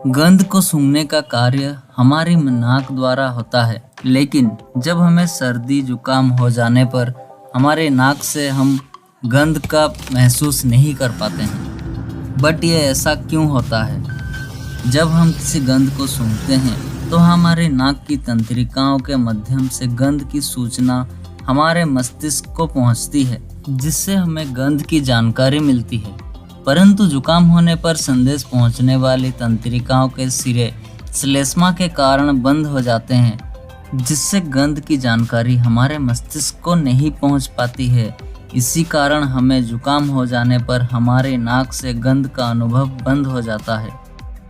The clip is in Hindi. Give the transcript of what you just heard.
गंध को सूंघने का कार्य हमारी नाक द्वारा होता है, लेकिन जब हमें सर्दी जुकाम हो जाने पर हमारे नाक से हम गंध का महसूस नहीं कर पाते हैं। बट ये ऐसा क्यों होता है? जब हम किसी गंध को सूंघते हैं तो हमारे नाक की तंत्रिकाओं के माध्यम से गंध की सूचना हमारे मस्तिष्क को पहुंचती है, जिससे हमें गंध की जानकारी मिलती है। परंतु जुकाम होने पर संदेश पहुंचने वाली तंत्रिकाओं के सिरे श्लेष्मा के कारण बंद हो जाते हैं, जिससे गंध की जानकारी हमारे मस्तिष्क को नहीं पहुंच पाती है। इसी कारण हमें जुकाम हो जाने पर हमारे नाक से गंध का अनुभव बंद हो जाता है।